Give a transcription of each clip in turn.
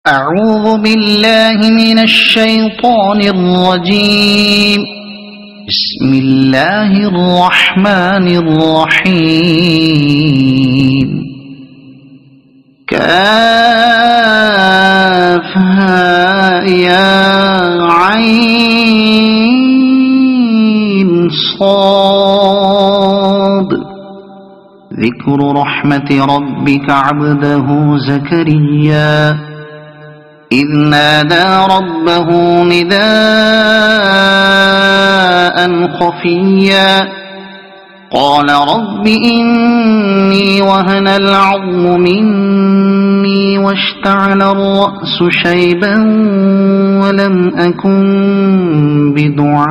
أعوذ بالله من الشيطان الرجيم. بسم الله الرحمن الرحيم. كافها يا عين صاد. ذكر رحمة ربك عبده زكريا إذ نادى ربه نداء خفيا قال رب إني وهن العظم مني واشتعل الرأس شيبا ولم أكن بدعائك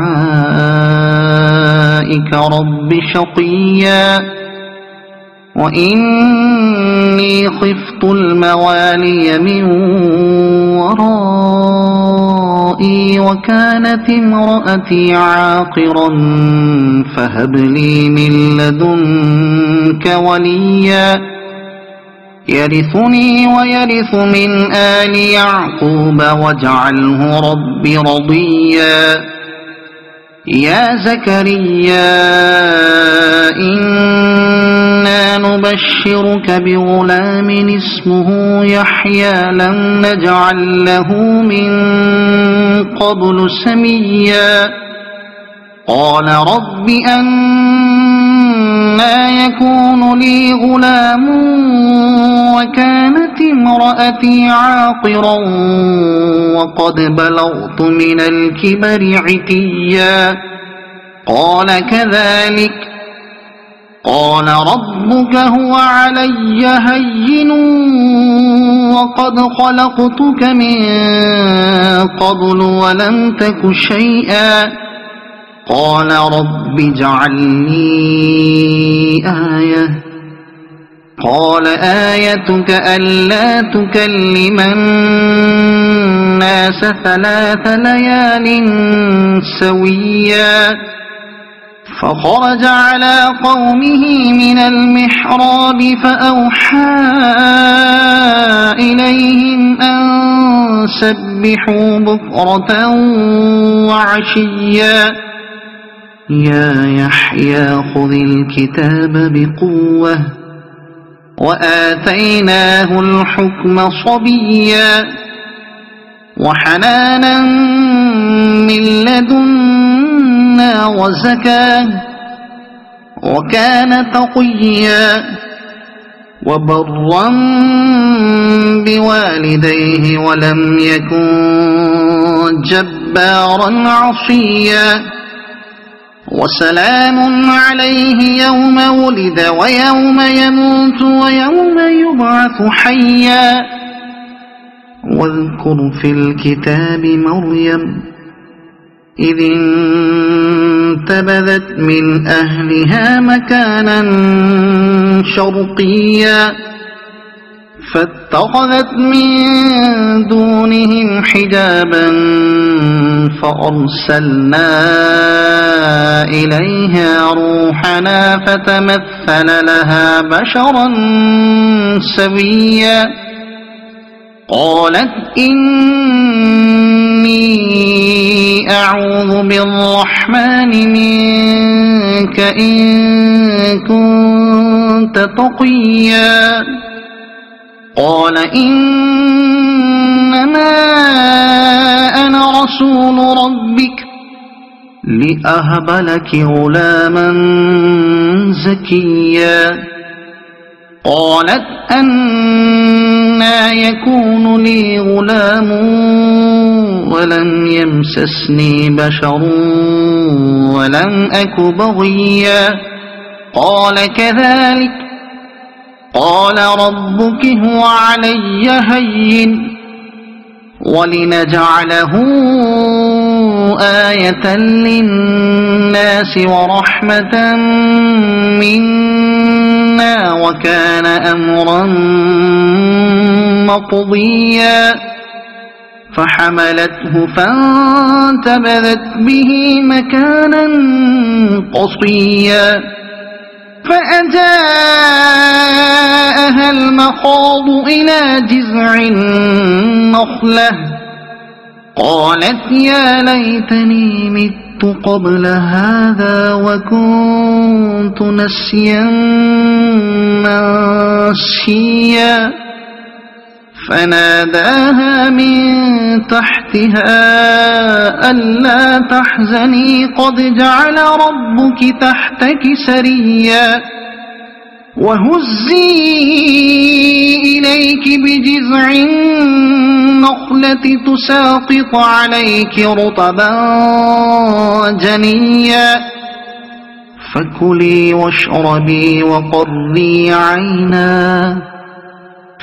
رب شقيا وإني خفت الموالي من ورائي وكانت امرأتي عاقرا فهب لي من لدنك وليا يرثني ويرث من آل يعقوب واجعله رب رضيا. يا زكريا إنا نبشرك بغلام اسمه يحيى لم نجعل له من قبل سميا قال رب أنى يكون لي غلام وكانت امرأتي عاقرا وقد بلغت من الكبر عتيا قال كذلك قال ربك هو علي هين وقد خلقتك من قبل ولم تك شيئا قال رب اجعل لي آية قال آيتك ألا تكلم الناس 3 ليال سويا فخرج على قومه من المحراب فأوحى إليهم أن سبحوا بكرة وعشيا يا يحيى خذ الكتاب بقوة وآتيناه الحكم صبيا وحنانا من لدنا وزكاة وكان تقيا وبرا بوالديه ولم يكن جبارا عصيا وسلام عليه يوم ولد ويوم يموت ويوم يبعث حيا واذكر في الكتاب مريم إذ انتبذت من أهلها مكانا شرقيا فاتخذت من دونهم حجابا فأرسلنا إليها روحنا فتمثل لها بشرا سويا قالت إني أعوذ بالرحمن منك إن كنت تقيا قال إنما أنا رسول ربك لأهب لك غلاما زكيا قالت أنى يكون لي غلام ولم يمسسني بشر ولم أك بغيا قال كذلك قال ربك هو علي هين ولنجعله آية للناس ورحمة منا وكان أمرا مقضيا فحملته فانتبذت به مكانا قصيا فأجاءها المخاض إلى جذع النخلة قالت يا ليتني مت قبل هذا وكنت نسيا منسيا فناداها من تحتها ألا تحزني قد جعل ربك تحتك سريا وهزي إليك بجذع النخلة تساقط عليك رطبا جنيا فكلي واشربي وقري عينا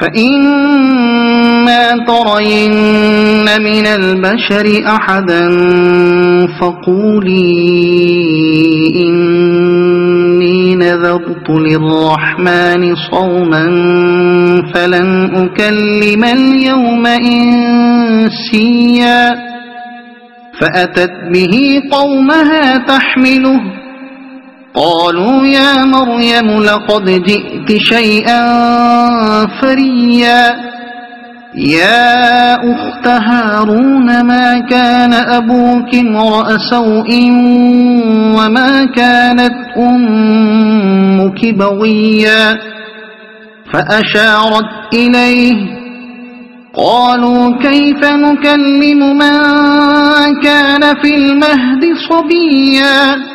فإما ترين من البشر أحدا فقولي إني نذرت للرحمن صوما فلن أكلم اليوم إنسيا فأتت به قومها تحمله قالوا يا مريم لقد جئت شيئا فريا يا أخت هارون ما كان أبوك امرأ سوء وما كانت أمك بغيا فأشارت إليه قالوا كيف نكلم من كان في المهد صبيا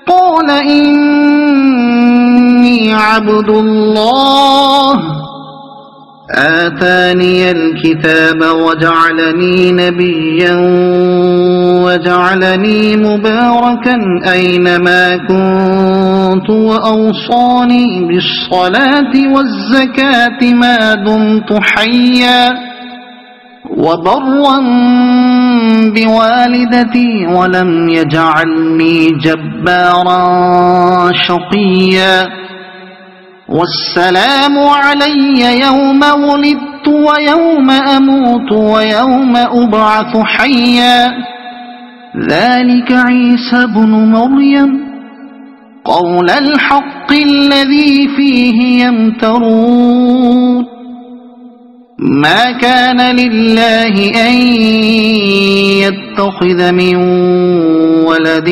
قال إني عبد الله آتاني الكتاب وجعلني نبيا وجعلني مباركا أينما كنت وأوصاني بالصلاة والزكاة ما دمت حيا وبرا بوالدتي ولم يجعلني جبارا شقيا والسلام علي يوم ولدت ويوم أموت ويوم أبعث حيا ذلك عيسى بن مريم قول الحق الذي فيه يمترون ما كان لله أن يتخذ من ولد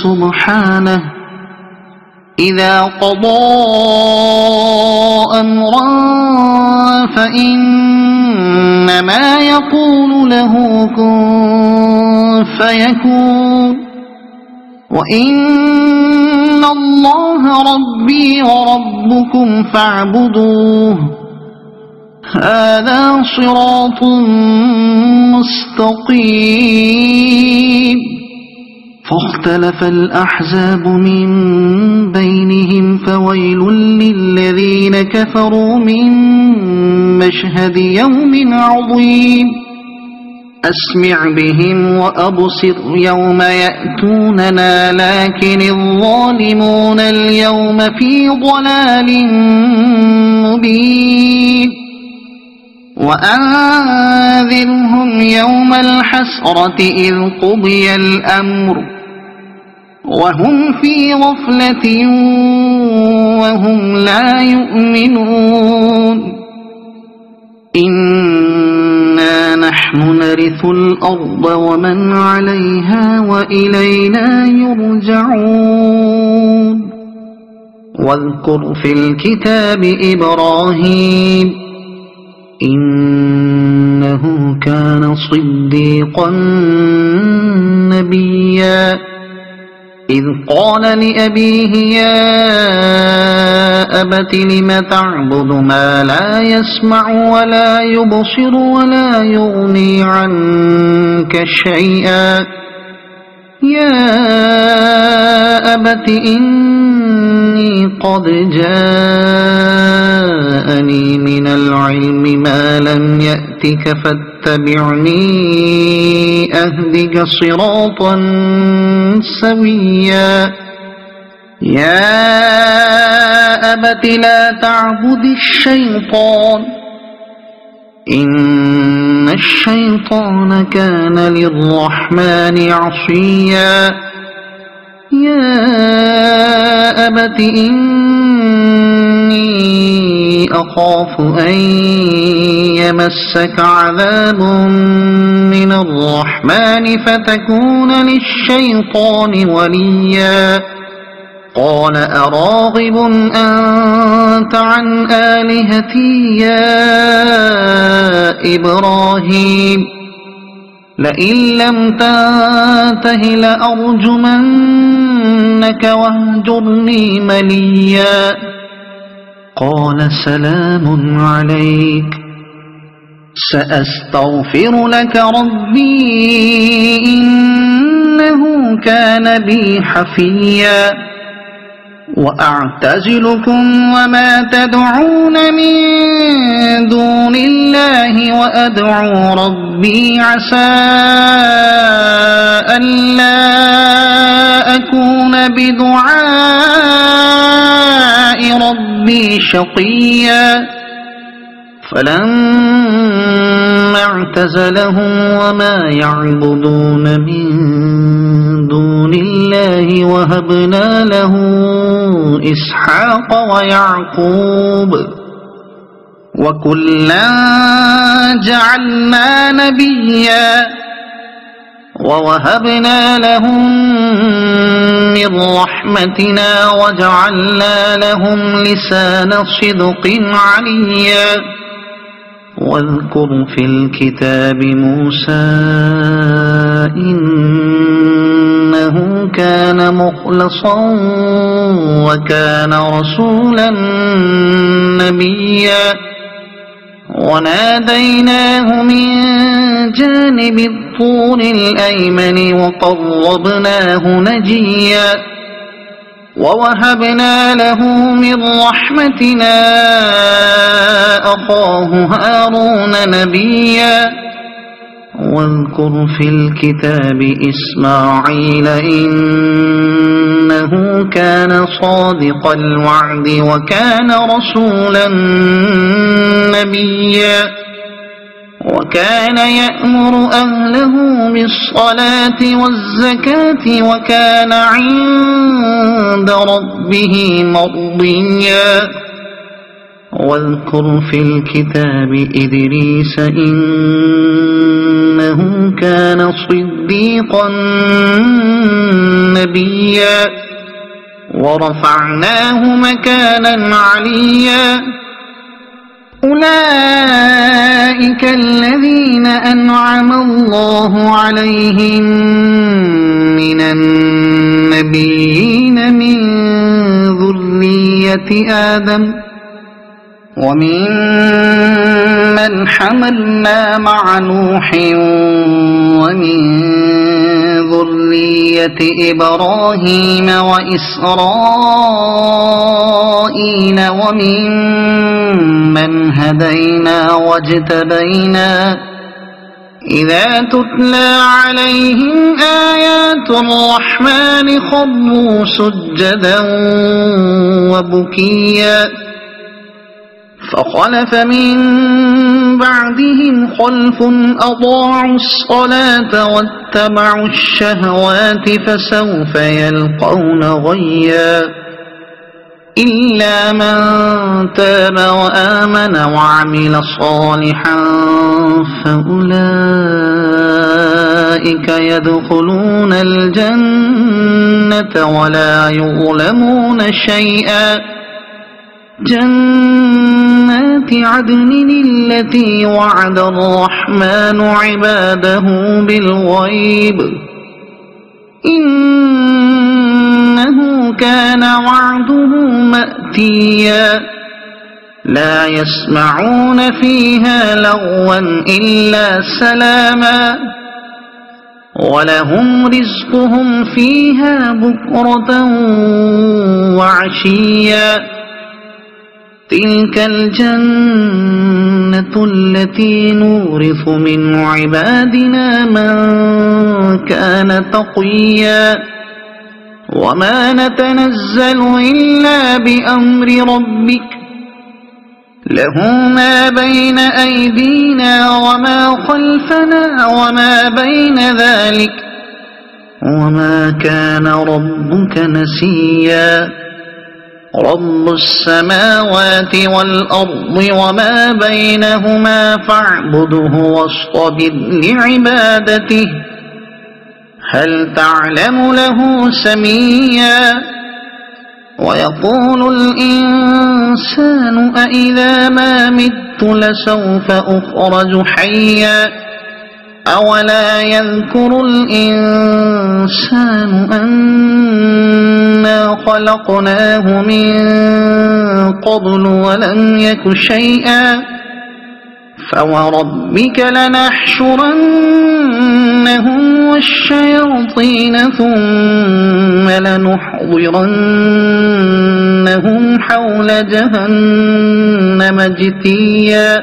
سبحانه إذا قضى أمرا فإنما يقول له كن فيكون وإن الله ربي وربكم فاعبدوه هذا صراط مستقيم فاختلف الأحزاب من بينهم فويل للذين كفروا من مشهد يوم عظيم أسمع بهم وأبصر يوم يأتوننا لكن الظالمون اليوم في ضلال مبين وأنذرهم يوم الحسرة إذ قضي الأمر وهم في غفلة وهم لا يؤمنون إنا نحن نرث الأرض ومن عليها وإلينا يرجعون واذكر في الكتاب إبراهيم إنه كان صديقا نبيا إذ قال لأبيه يا أبت لم تعبد ما لا يسمع ولا يبصر ولا يغني عنك شيئا يا أبت إني قد جاءني من العلم ما لم يأتك فاتبعني أهدك صراطا سويا يا أبت لا تعبد الشيطان إن الشيطان كان للرحمن عصيا يا أبت إني أخاف أن يمسك عذاب من الرحمن فتكون للشيطان وليا قال أراغب أنت عن آلهتي يا إبراهيم لئن لم تنته لأرجمنك واهجرني مليا قال سلام عليك سأستغفر لك ربي إنه كان بي حفيا وأعتزلكم وما تدعون من دون الله وأدعو ربي عسى ألا أكون بدعاء ربي شقيا فلما اعتزلهم وما يعبدون من دون الله وهبنا له إسحاق ويعقوب وكلا جعلنا نبيا ووهبنا لهم من رحمتنا وجعلنا لهم لسان صدق عليا واذكر في الكتاب موسى إنه كان مخلصا وكان رسولا نبيا وناديناه من جانب الطور الأيمن وقربناه نجيا ووهبنا له من رحمتنا أخاه هارون نبيا واذكر في الكتاب إسماعيل إنه كان صادق الوعد وكان رسولا نبيا وكان يأمر أهله بالصلاة والزكاة وكان عند ربه مرضيا واذكر في الكتاب إدريس إنه كان صديقا نبيا ورفعناه مكانا عليا أولئك الذين أنعم الله عليهم من النبيين من ذرية آدم وممن حملنا مع نوح ومن ذرية إبراهيم وإسرائيل وممن هدينا واجتبينا إذا تتلى عليهم آيات الرحمن خروا سجدا وبكيا فخلف من بعدهم خلف أضاعوا الصلاة واتبعوا الشهوات فسوف يلقون غيا إلا من تاب وآمن وعمل صالحا فأولئك يدخلون الجنة ولا يظلمون شيئا جنات عدن التي وعد الرحمن عباده بالغيب إنه كان وعده مأتيا لا يسمعون فيها لغوا إلا سلاما ولهم رزقهم فيها بكرة وعشيا تلك الجنة التي نورث من عبادنا من كان تقيا وما نتنزل إلا بأمر ربك له ما بين أيدينا وما خلفنا وما بين ذلك وما كان ربك نسيا رب السماوات والأرض وما بينهما فاعبده واصطبر لعبادته هل تعلم له سميا ويقول الإنسان أإذا ما مت لسوف أخرج حيا أولا يذكر الإنسان أنا خلقناه من قبل ولم يك شيئا فوربك لنحشرنهم والشياطين ثم لنحضرنهم حول جهنم جثيا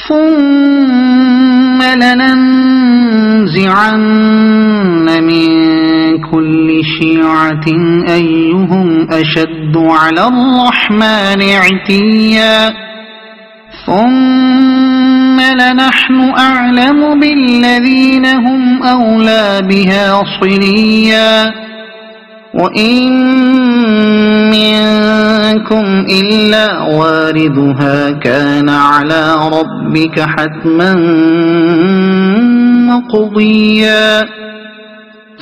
ثم لننزعن من كل شيعة أيهم أشد على الرحمن عتيا ثم لنحن أعلم بالذين هم أولى بها صليا وإن منكم إلا واردها كان على ربك حتما مقضيا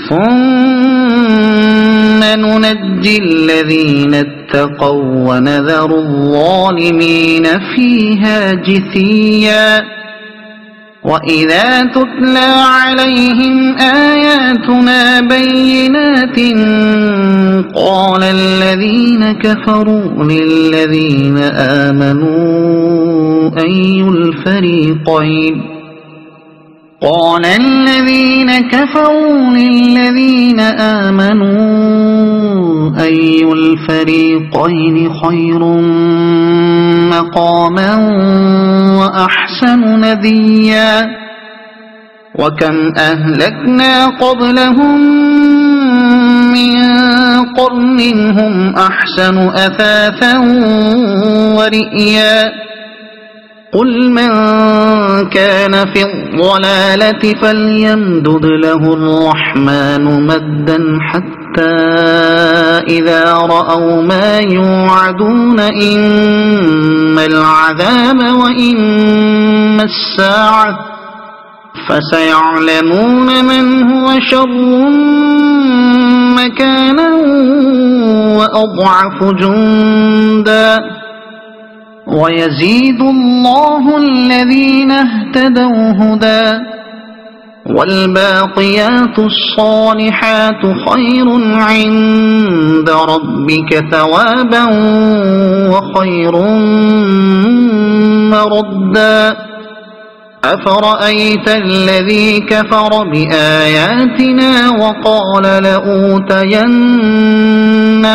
ثم ننجي الذين اتقوا ونذر الظالمين فيها جثيا وإذا تتلى عليهم آياتنا بينات قال الذين كفروا للذين آمنوا أي الفريقين خير مقاما وأحسن نديا وكم أهلكنا قبلهم من قرن هم أحسن أثاثا ورئيا قل من كان في الضلالة فليمدد له الرحمن مدا حتى إذا رأوا ما يوعدون إما العذاب وإما الساعة فسيعلمون من هو شر مكانا وأضعف جندا ويزيد الله الذين اهتدوا هدى والباقيات الصالحات خير عند ربك ثوابا وخير مردا أفرأيت الذي كفر بآياتنا وقال لأوتين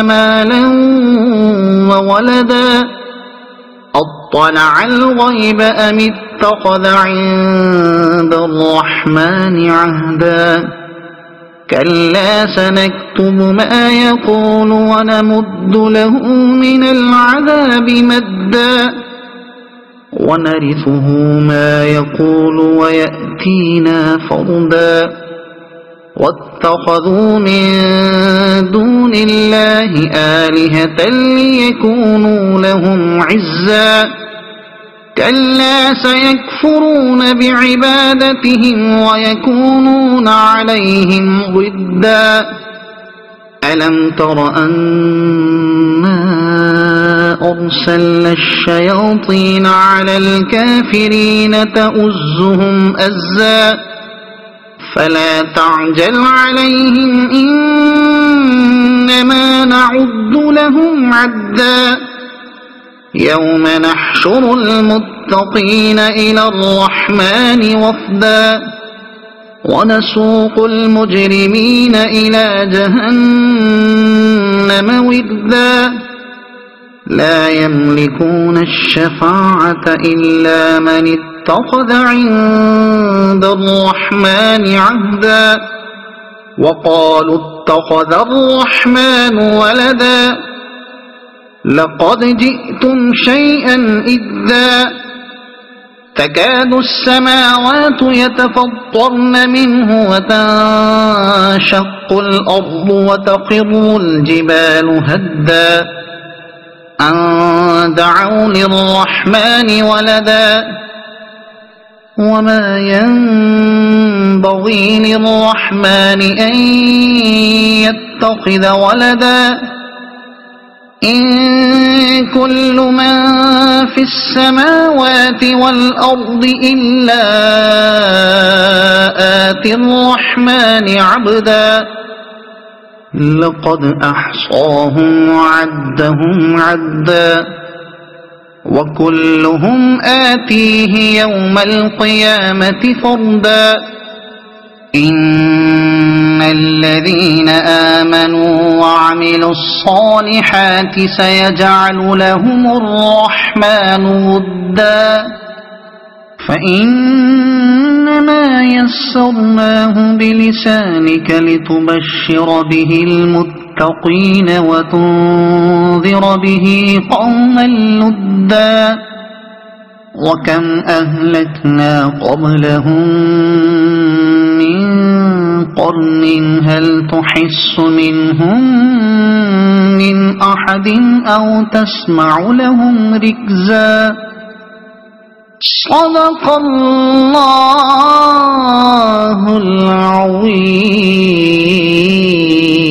مالا وولدا أطلع الغيب أم اتخذ عند الرحمن عهدا كلا سنكتب ما يقول ونمد له من العذاب مدا ونرثه ما يقول ويأتينا فردا واتخذوا من دون الله آلهة ليكونوا لهم عزا كلا سيكفرون بعبادتهم ويكونون عليهم ضدا ألم تر أنا أرسلنا الشياطين على الكافرين تؤزهم أزا فلا تعجل عليهم إنما نعد لهم عدا يوم نحشر المتقين إلى الرحمن وفدا ونسوق المجرمين إلى جهنم وردا لا يملكون الشفاعة إلا من اتخذ عند الرحمن عهدا وقالوا اتخذ الرحمن ولدا لقد جئتم شيئا إدا تكاد السماوات يتفطرن منه وتنشق الأرض وتخر الجبال هدا أن دعوا للرحمن ولدا وما ينبغي للرحمن أن يتخذ ولدا إن كل من في السماوات والأرض إلا آتي الرحمن عبدا لقد أحصاهم وعدهم عدا وكلهم آتيه يوم القيامة فردا إن الذين آمنوا وعملوا الصالحات سيجعل لهم الرحمن ودا فإنما يسرناه بلسانك لتبشر به المتقين وتنذر به قوما لدا وكم أهلكنا قبلهم من قرن هل تحس منهم من أحد أو تسمع لهم ركزا صدق الله العظيم.